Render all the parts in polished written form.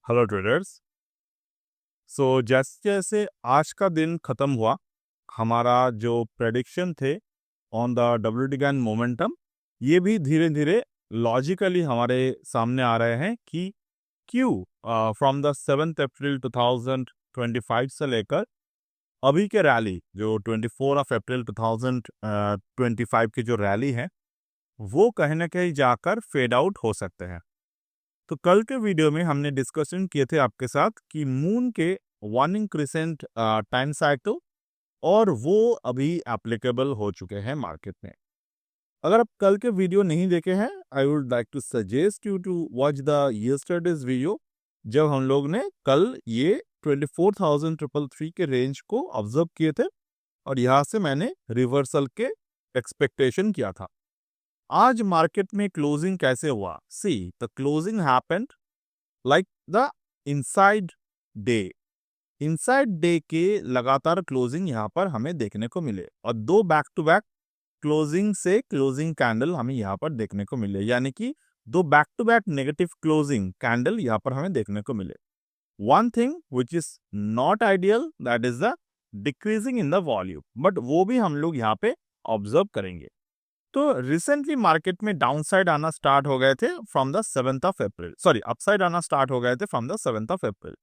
Hello traders. जैसे जैसे आज का दिन खत्म हुआ, हमारा जो प्रेडिक्शन थे ऑन द डब्ल्यूटिगन मोमेंटम, ये भी धीरे धीरे लॉजिकली हमारे सामने आ रहे हैं कि क्यों फ्रॉम द 7 अप्रैल 2025 से लेकर अभी के रैली जो 24 अप्रैल 2025 की जो रैली है, वो कहीं ना कहीं जाकर फेड आउट हो सकते हैं। तो कल के वीडियो में हमने डिस्कशन किए थे आपके साथ कि मून के वार्निंग क्रिसेंट टाइम साइकिल, और वो अभी एप्लीकेबल हो चुके हैं मार्केट में। अगर आप कल के वीडियो नहीं देखे हैं, I would like to suggest you to watch the yesterday's video, जब हम लोग ने कल ये 24,333 के रेंज को ऑब्जर्व किए थे और यहाँ से मैंने रिवर्सल के एक्सपेक्टेशन किया था। आज मार्केट में क्लोजिंग कैसे हुआ? See the closing happened like the inside day. Inside day के लगातार क्लोजिंग यहाँ पर हमें देखने को मिले और दो बैक टू बैक क्लोजिंग से क्लोजिंग कैंडल हमें यहाँ पर देखने को मिले, यानी कि दो back to back negative closing candle यहाँ पर हमें देखने को मिले। One thing which is not ideal, that is the decreasing in the volume, but वो भी हम लोग यहाँ पे ऑब्जर्व करेंगे। तो रिसेंटली मार्केट में डाउन साइड आना स्टार्ट हो गए थे from the 7th of April, sorry upside आना स्टार्ट हो गए थे फ्रॉम द 7th ऑफ अप्रैल।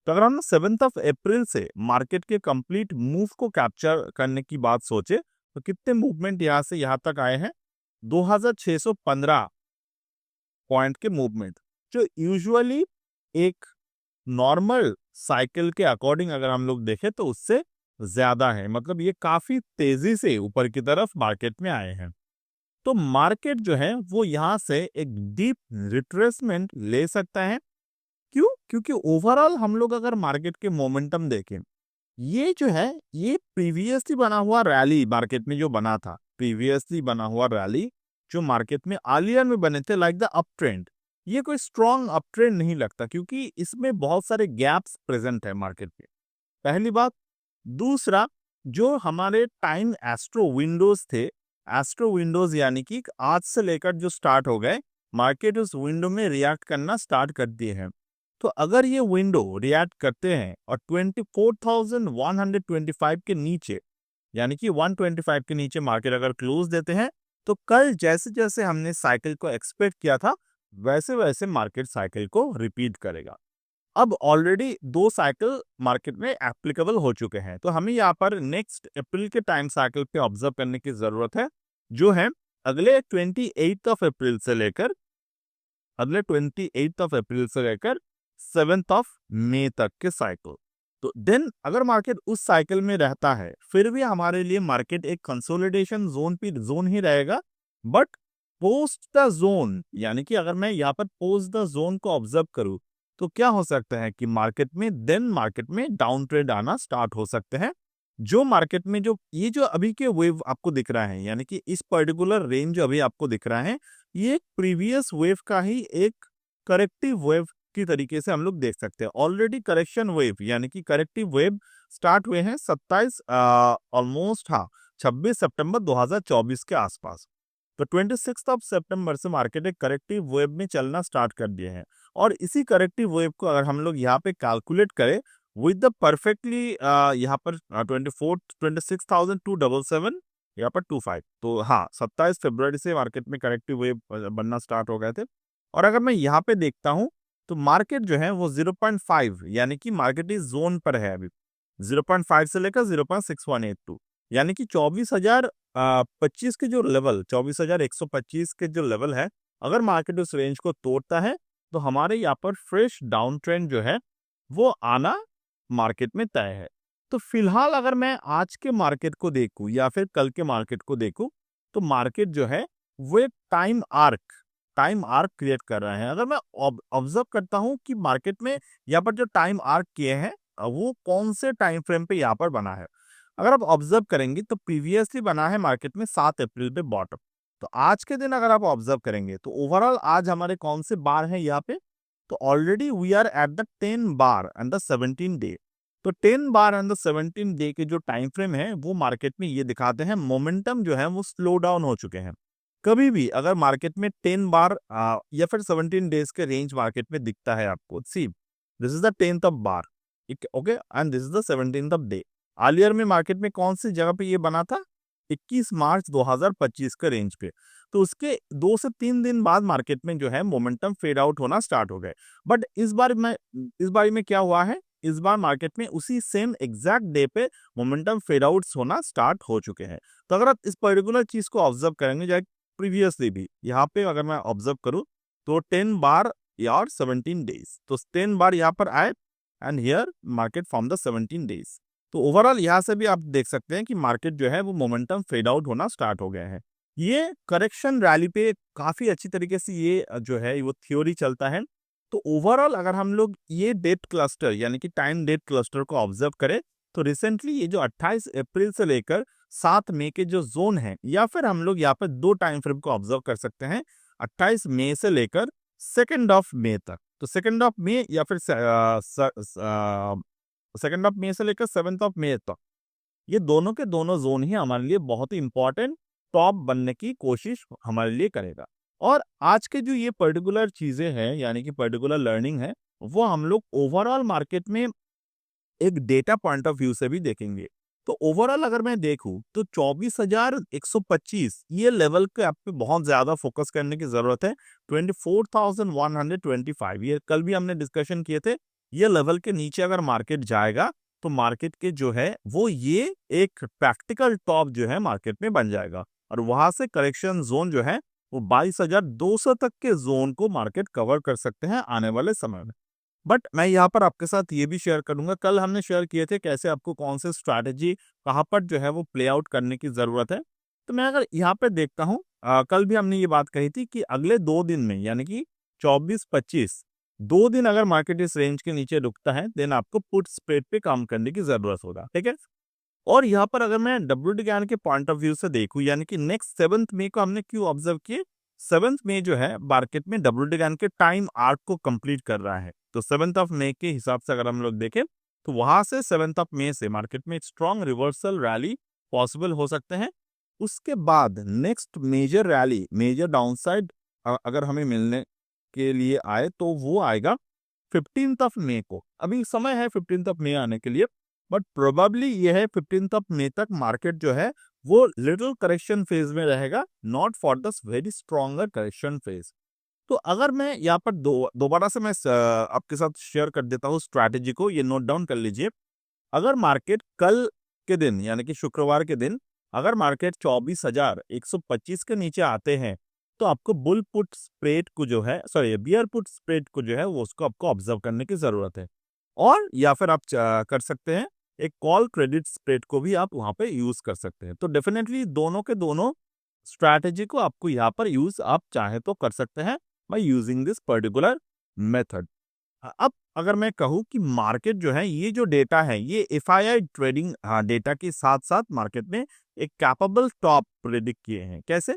तो अगर हम 7th ऑफ अप्रैल से मार्केट के कंप्लीट मूव को कैप्चर करने की बात सोचे तो कितने मूवमेंट यहाँ से यहाँ तक आए हैं? 2615 पॉइंट के मूवमेंट, जो यूजुअली एक नॉर्मल साइकिल के अकॉर्डिंग अगर हम लोग देखें तो उससे ज्यादा है। मतलब ये काफी तेजी से ऊपर की तरफ मार्केट में आए हैं। तो मार्केट जो है वो यहाँ से एक डीप रिट्रेसमेंट ले सकता है। क्यों? क्योंकि ओवरऑल हम लोग अगर मार्केट के मोमेंटम देखें, ये जो है ये प्रीवियसली बना हुआ रैली मार्केट में जो बना था, प्रीवियसली बना हुआ रैली जो मार्केट में आलियर में बने थे लाइक द अप ट्रेंड, ये कोई स्ट्रॉन्ग अप ट्रेंड नहीं लगता क्योंकि इसमें बहुत सारे गैप्स प्रेजेंट है मार्केट में, पहली बात। दूसरा, जो हमारे टाइम एस्ट्रो विंडोज थे, एस्ट्रो विंडोज यानी कि आज से लेकर जो स्टार्ट हो गए, मार्केट उस विंडो में रिएक्ट करना स्टार्ट कर दिए हैं। तो अगर ये विंडो रिएक्ट करते हैं और 24,125 के नीचे, यानी कि 125 के नीचे मार्केट अगर क्लोज देते हैं, तो कल जैसे जैसे हमने साइकिल को एक्सपेक्ट किया था वैसे वैसे मार्केट साइकिल को रिपीट करेगा। अब ऑलरेडी दो साइकिल मार्केट में एप्लीकेबल हो चुके हैं, तो हमें यहाँ पर नेक्स्ट अप्रैल के टाइम साइकिल पे ऑब्जर्व करने की जरूरत है, जो है अगले 28 ऑफ अप्रैल से लेकर 7th ऑफ मई तक के साइकिल। तो देन अगर मार्केट उस साइकिल में रहता है, फिर भी हमारे लिए मार्केट एक कंसोलिडेशन जोन ही रहेगा, बट पोस्ट द जोन, यानी कि अगर मैं यहाँ पर पोस्ट द जोन को ऑब्जर्व करूं तो क्या हो सकता है कि मार्केट में डाउन ट्रेंड आना स्टार्ट हो सकते हैं। जो मार्केट में जो ये जो अभी के वेव आपको दिख रहा है, यानी कि इस पर्टिकुलर रेंज जो अभी आपको दिख रहा है, ये एक प्रीवियस वेव का ही एक करेक्टिव वेव की तरीके से हम लोग देख सकते हैं। ऑलरेडी करेक्शन वेव यानी कि करेक्टिव वेव स्टार्ट हुए हैं 26 सितंबर 2024 के आसपास। तो 26 ऑफ सितंबर से मार्केट एक करेक्टिव वेव में चलना स्टार्ट कर दिए हैं, और इसी करेक्टिव वेव को अगर हम लोग यहाँ पे कैलकुलेट करें विद द परफेक्टली यहाँ पर 26,277 यहाँ पर 25, तो हाँ 27 फरवरी से मार्केट में करेक्टिव वेव बनना स्टार्ट हो गए थे। और अगर मैं यहाँ पे देखता हूँ तो मार्केट जो है वो 0.5, यानी कि मार्केट इस जोन पर है अभी 0.5 से लेकर 0.6182, यानी कि 24,025 के जो लेवल 24,125 के जो लेवल है, अगर मार्केट उस रेंज को तोड़ता है तो हमारे यहाँ पर फ्रेश डाउन ट्रेंड जो है वो आना मार्केट में तय है। तो फिलहाल अगर मैं आज के मार्केट को देखूं या फिर कल के मार्केट को देखूं, तो मार्केट जो है वो एक टाइम आर्क क्रिएट कर रहे हैं। अगर मैं ऑब्जर्व करता हूं कि मार्केट में यहाँ पर जो टाइम आर्क किए हैं वो कौन से टाइम फ्रेम पे यहाँ पर बना है, अगर आप ऑब्जर्व करेंगे तो प्रीवियसली बना है मार्केट में 7 अप्रैल पे बॉटम। तो आज के दिन अगर आप ऑब्जर्व करेंगे तो ओवरऑल आज हमारे कौन से बार हैं यहाँ पे, तो already we are at the 10 bar and the 17 day. तो 10 बार एंड द 17 डे के जो टाइम फ्रेम है वो मार्केट में ये दिखाते हैं मोमेंटम जो है वो स्लो डाउन हो चुके हैं। कभी भी अगर मार्केट में 10 बार या फिर 17 डेज के रेंज मार्केट में दिखता है आपको, सी this is the 10th of bar, okay, and this is the 17th of day. Earlier में मार्केट में कौन सी जगह पे ये बना था, 21 मार्च 2025 के रेंज पे। तो उसके 2 से 3 दिन बाद मार्केट में जो है मोमेंटम फेड आउट होना स्टार्ट हो गए। बट इस बार में क्या हुआ है, इस बार मार्केट में उसी सेम एग्जैक्ट डे पे मोमेंटम फेड आउट्स होना स्टार्ट हो चुके हैं। तो अगर आप इस पर्टिकुलर चीज को ऑब्जर्व करेंगे, जैसे प्रीवियसली भी यहाँ पे अगर मैं ऑब्जर्व करूँ तो 10 बार या 17 डेज, तो 10 बार यहाँ पर आए and here market from the 17 days. तो ओवरऑल यहाँ से भी आप देख सकते हैं कि मार्केट जो है वो मोमेंटम फेड आउट होना स्टार्ट हो गया है। ये करेक्शन रैली पे काफी अच्छी तरीके से ये जो है वो थ्योरी चलता है। तो ओवरऑल अगर हम लोग ये डेट क्लस्टर यानी कि टाइम डेट क्लस्टर को ऑब्जर्व करें तो रिसेंटली ये जो 28 अप्रैल से लेकर 7 मई के जो जोन है, या फिर हम लोग यहाँ पर 2 टाइम फ्रेम को ऑब्जर्व कर सकते हैं, 28 मई से लेकर 2 ऑफ मई तक। तो 2 ऑफ मई या फिर 2 ऑफ मई से लेकर 7 ऑफ मई तक, ये दोनों के दोनों जोन ही हमारे लिए बहुत ही इंपॉर्टेंट टॉप बनने की कोशिश हमारे लिए करेगा। और आज के जो ये पर्टिकुलर चीजें हैं यानी कि पर्टिकुलर लर्निंग है, वो हम लोग ओवरऑल मार्केट में एक डेटा पॉइंट ऑफ व्यू से भी देखेंगे। तो ओवरऑल अगर मैं देखूं तो 24,125 ये लेवल के आप पे बहुत ज्यादा फोकस करने की जरूरत है। 24,125 ये कल भी हमने डिस्कशन किए थे, ये लेवल के नीचे अगर मार्केट जाएगा तो मार्केट के जो है वो ये एक प्रैक्टिकल टॉप जो है मार्केट में बन जाएगा, और वहां से करेक्शन जोन जो है वो 22,200 तक के जोन को मार्केट कवर कर सकते हैं आने वाले समय में। बट मैं यहाँ पर आपके साथ ये भी शेयर करूंगा, कल हमने शेयर किए थे कैसे आपको कौन से स्ट्रैटेजी कहाँ पर जो है वो प्ले आउट करने की जरूरत है। तो मैं अगर यहाँ पे देखता हूँ, कल भी हमने ये बात कही थी कि अगले 2 दिन में यानी कि 24-25 2 दिन अगर मार्केट इस रेंज के नीचे रुकता है देन आपको पुट स्प्रेड पे काम करने की जरूरत होगा, ठीक है। और यहाँ पर अगर मैं डब्ल्यूटी ज्ञान के पॉइंट ऑफ व्यू से देखूं यानी कि नेक्स्ट 7 मई को हमने क्यों ऑब्जर्व किए, 7 मई जो है मार्केट में डब्ल्यूटी ज्ञान के टाइम आर्क को कंप्लीट कर रहा है। तो 7 ऑफ मई के हिसाब से अगर हम लोग देखें तो वहां से 7 ऑफ मई से मार्केट में एक स्ट्रॉन्ग रिवर्सल रैली पॉसिबल हो सकते हैं। उसके बाद next major rally, major downside अगर हमें मिलने के लिए आए तो वो आएगा 15 ऑफ मई को। अभी समय है 15 ऑफ मई आने के लिए, बट प्रोबेबली ये है 15 ऑफ मई तक मार्केट जो है वो लिटिल करेक्शन फेज में रहेगा, not for the very stronger correction phase. तो अगर मैं यहाँ पर दोबारा से मैं आपके साथ शेयर कर देता हूँ स्ट्रैटेजी को, ये नोट डाउन कर लीजिए। अगर मार्केट कल के दिन यानी कि शुक्रवार के दिन अगर मार्केट 24,125 के नीचे आते हैं तो आपको बुल पुट स्प्रेड को जो है, सॉरी बियर पुट स्प्रेड को जो है वो उसको आपको ऑब्जर्व करने की जरूरत है। और या फिर आप कर सकते हैं एक कॉल क्रेडिट स्प्रेड को भी आप वहां पे यूज कर सकते हैं। तो डेफिनेटली दोनों के दोनों स्ट्रैटेजी को आपको यहाँ पर यूज आप चाहे तो कर सकते हैं by using this particular method. अब अगर मैं कहूँ कि मार्केट जो है ये जो डेटा है ये एफआईआई ट्रेडिंग डेटा के साथ साथ मार्केट में एक कैपेबल टॉप प्रेडिक्ट किए हैं। कैसे,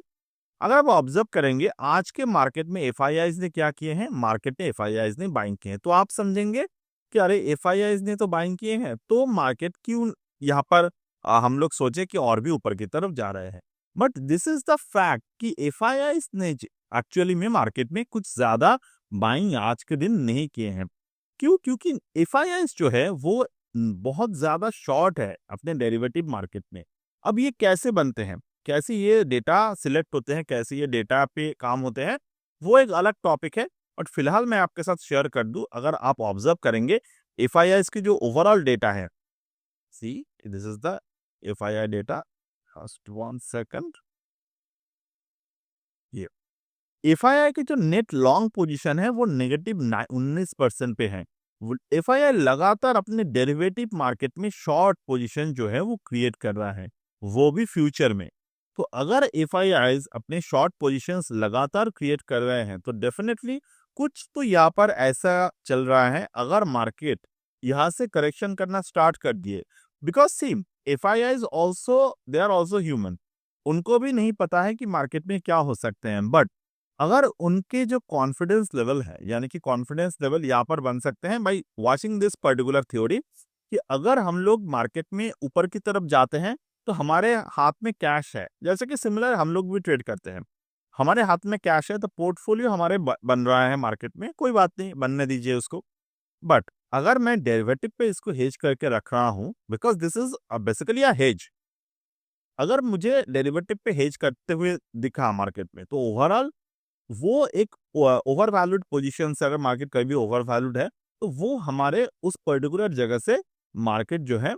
अगर आप ऑब्जर्व करेंगे आज के मार्केट में एफआईआईज ने क्या किए हैं, मार्केट में एफआईआईज ने बाइंग किए हैं, तो आप समझेंगे कि अरे एफआईआईज ने तो बाइंग किए हैं तो मार्केट क्यों यहाँ पर हम लोग सोचे कि और भी ऊपर की तरफ जा रहे हैं। But this is the fact कि एफआईआईज ने एक्चुअली में मार्केट में कुछ ज्यादा बाइंग आज के दिन नहीं किए हैं। क्यों, क्योंकि एफआईआईज जो है वो बहुत ज्यादा शॉर्ट है अपने डेरिवेटिव मार्केट में। अब ये कैसे बनते हैं, कैसे ये डेटा सिलेक्ट होते हैं, कैसे ये डेटा पे काम होते हैं, वो एक अलग टॉपिक है। बट फिलहाल मैं आपके साथ शेयर कर दूं, अगर आप ऑब्जर्व करेंगे एफआईआईज की जो ओवरऑल डेटा है, see this is the FII data, just 1 second. ये एफआईआई की जो नेट लॉन्ग पोजीशन है वो नेगेटिव 19% पे है। एफआईआई लगातार अपने डेरिवेटिव मार्केट में शॉर्ट पोजीशन जो है वो क्रिएट कर रहा है, वो भी फ्यूचर में। तो अगर एफआईआईज अपने शॉर्ट पोजीशंस लगातार क्रिएट कर रहे हैं तो डेफिनेटली कुछ तो यहाँ पर ऐसा चल रहा है। अगर मार्केट यहाँ से करेक्शन करना स्टार्ट कर दिए, because see FIIs also they are also human, उनको भी नहीं पता है कि मार्केट में क्या हो सकते हैं। बट अगर उनके जो कॉन्फिडेंस लेवल है यानी कि कॉन्फिडेंस लेवल यहाँ पर बन सकते हैं by watching this particular theory, कि अगर हम लोग मार्केट में ऊपर की तरफ जाते हैं तो हमारे हाथ में कैश है, जैसे कि सिमिलर हम लोग भी ट्रेड करते हैं, हमारे हाथ में कैश है तो पोर्टफोलियो हमारे बन रहा है मार्केट में, कोई बात नहीं बनने दीजिए उसको। बट अगर मैं डेरिवेटिव पे इसको हेज करके रख रहा हूं, because this is basically a hedge, अगर मुझे डेरिवेटिव पे हेज करते हुए दिखा मार्केट में, तो ओवरऑल वो एक ओवर वैल्यूड पोजीशन से, अगर मार्केट कभी ओवर वैल्यूड है, तो वो हमारे उस पर्टिकुलर जगह से मार्केट जो है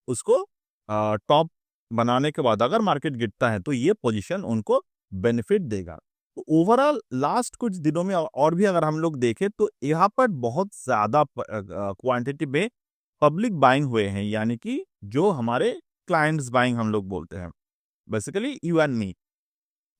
उसको टॉप बनाने के बाद अगर मार्केट गिरता है तो ये पोजीशन उनको बेनिफिट देगा। तो ओवरऑल लास्ट कुछ दिनों में और भी अगर हम लोग देखें तो यहाँ पर बहुत ज्यादा क्वांटिटी में पब्लिक बाइंग हुए हैं, यानी कि जो हमारे क्लाइंट्स बाइंग हम लोग बोलते हैं, बेसिकली यू एंड मी।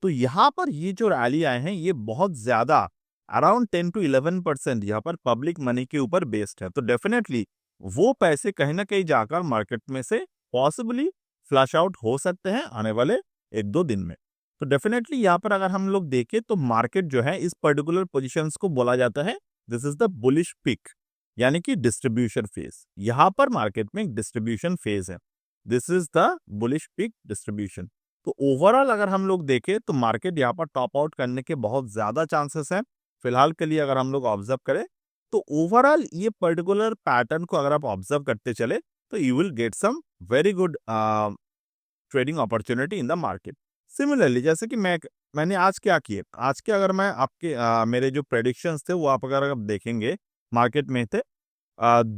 तो यहाँ पर ये जो रैली आए हैं ये बहुत ज्यादा अराउंड 10 to 11% यहाँ पर पब्लिक मनी के ऊपर बेस्ड है। तो डेफिनेटली वो पैसे कहीं ना कहीं जाकर मार्केट में से पॉसिबली फ्लश आउट हो सकते हैं आने वाले 1-2 दिन में। तो डेफिनेटली यहाँ पर अगर हम लोग देखें तो मार्केट जो है इस पर्टिकुलर पोजिशन को बोला जाता है this is the bullish pick, यानी कि डिस्ट्रीब्यूशन फेज। यहाँ पर मार्केट में डिस्ट्रीब्यूशन फेज है, this is the bullish pick distribution. तो ओवरऑल अगर हम लोग देखें तो मार्केट यहाँ पर टॉप आउट करने के बहुत ज्यादा चांसेस हैं फिलहाल के लिए अगर हम लोग ऑब्जर्व करें। तो ओवरऑल ये पर्टिकुलर पैटर्न को अगर आप ऑब्जर्व करते चले तो you will get some very good trading opportunity in the market. Similarly जैसे कि मैंने आज क्या किए, आज के अगर मैं आपके मेरे जो प्रेडिक्शंस थे वो आप अगर आप देखेंगे मार्केट में थे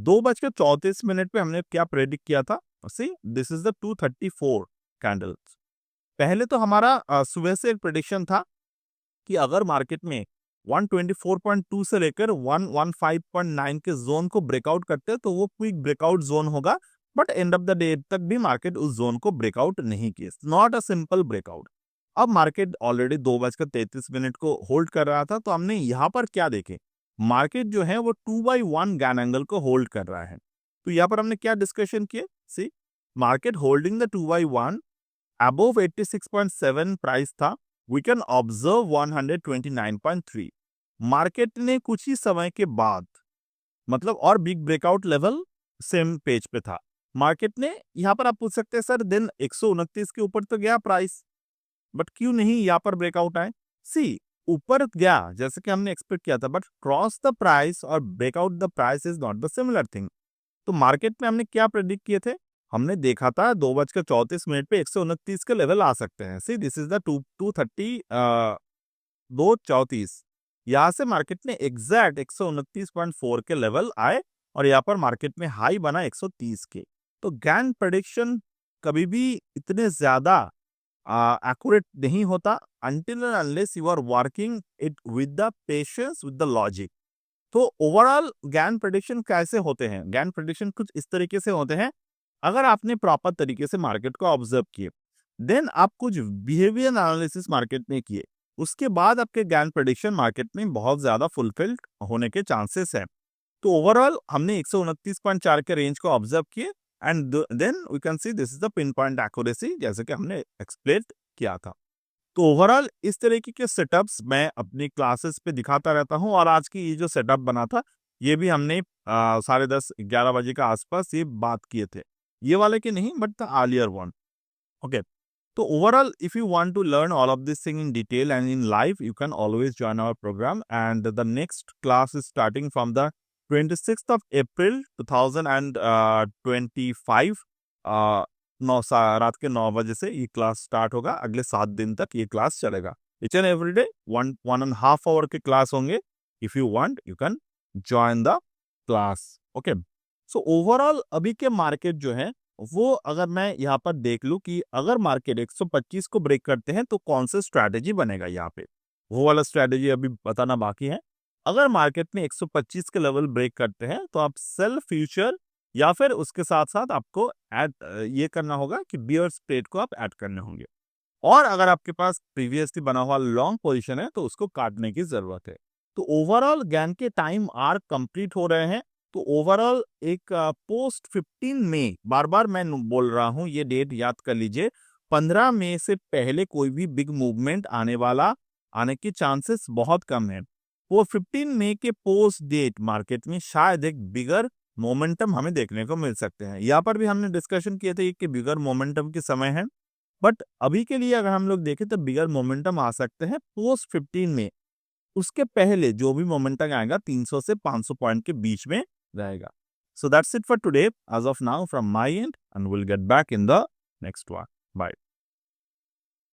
2:34 पे हमने क्या प्रेडिक्ट किया था। सी दिस इज द 234 कैंडल्स। पहले तो हमारा सुबह से एक प्रेडिक्शन था कि अगर मार्केट में 124.2 से लेकर 115.9 के जोन को ब्रेकआउट करते हैं तो वो क्विक ब्रेकआउट जोन होगा, but end of the day तक भी मार्केट उस जोन को ब्रेकआउट नहीं किए, नॉट अ सिंपल ब्रेकआउट। अब मार्केट ऑलरेडी 2:33 को होल्ड कर रहा था, तो हमने यहाँ पर क्या देखे, मार्केट जो है वो 2/1 गैन एंगल को होल्ड कर रहा है। तो यहाँ पर हमने क्या डिस्कशन किए, see market holding the 2/1 above 86.7 price था, वी कैन ऑब्जर्व 129.3। मार्केट ने कुछ ही समय के बाद मतलब और big breakout level same page पे था, मार्केट ने यहाँ पर आप पूछ सकते हैं सर दिन 129 के ऊपर तो गया प्राइस, बट क्यों नहीं यहाँ पर ब्रेकआउट आए। सी ऊपर गया जैसे कि हमने एक्सपेक्ट किया था, बट क्रॉस द प्राइस और breakout the price is not the similar thing. तो मार्केट में हमने क्या प्रेडिक्ट किए थे, हमने देखा था 2:34 पे 129 के लेवल आ सकते हैं। सी दिस इज द 230 2:34, यहाँ से मार्केट ने एग्जैक्ट 129.4 के लेवल आए और यहाँ पर मार्केट में हाई बना 130 के। तो गैन प्रेडिक्शन कभी भी इतने ज्यादा एक्यूरेट नहीं होता until and unless you are working it with the patience with the logic। तो ओवरऑल गैन प्रेडिक्शन कैसे होते हैं, गैन प्रेडिक्शन कुछ इस तरीके से होते हैं, अगर आपने प्रॉपर तरीके से मार्केट को ऑब्जर्व किए, देन आप कुछ बिहेवियर एनालिसिस मार्केट में किए, उसके बाद आपके गैन प्रेडिक्शन मार्केट में बहुत ज्यादा फुलफिल्ड होने के चांसेस हैं। तो ओवरऑल हमने 129.4 के रेंज को ऑब्जर्व किए and then we can see this is the pinpoint accuracy जैसे कि हमने एक्सप्लेन किया था। तो ओवरऑल इस तरीके के सेटअप्स मैं अपनी क्लासेस पे दिखाता रहता हूँ, और आज की ये जो सेटअप बना था ये भी हमने 10:30-11 बजे के आसपास ये बात किए थे, ये वाले के नहीं but the earlier one. Okay, तो overall if you want to learn all of this thing in detail and in live you can always join our program and the next class is starting from the 26th of April 2025 रात के 9 बजे से ये class start होगा, अगले 7 दिन तक ये क्लास चलेगा। Each and every day 1.5 hour के क्लास होंगे। If you want you can join the class. Okay, so overall अभी के मार्केट जो है वो अगर मैं यहाँ पर देख लूँ कि अगर मार्केट 125 को ब्रेक करते हैं तो कौन सा स्ट्रैटेजी बनेगा, यहाँ पे वो वाला स्ट्रैटेजी अभी बताना बाकी है। अगर मार्केट में 125 के लेवल ब्रेक करते हैं तो आप सेल फ्यूचर या फिर उसके साथ साथ आपको ऐड ये करना होगा कि बियर स्प्रेड को आप ऐड करने होंगे, और अगर आपके पास प्रीवियसली बना हुआ लॉन्ग पोजीशन है तो उसको काटने की जरूरत है। तो ओवरऑल गैन के टाइम आर्क कंप्लीट हो रहे हैं। तो ओवरऑल एक पोस्ट 15 मई, बार बार मैं बोल रहा हूं ये डेट याद कर लीजिए, 15 मई से पहले कोई भी बिग मूवमेंट आने के चांसेस बहुत कम है। वो 15 मई के पोस्ट डेट मार्केट में शायद एक बिगर मोमेंटम हमें देखने को मिल सकते हैं। यहाँ पर भी हमने डिस्कशन किए थे कि बिगर मोमेंटम के समय है, बट अभी के लिए अगर हम लोग देखें तो बिगर मोमेंटम आ सकते हैं पोस्ट 15 में। उसके पहले जो भी मोमेंटम आएगा 300 से 500 पॉइंट के बीच में रहेगा. So that's it for today as of now from my end, and we'll get back in the next one. Bye.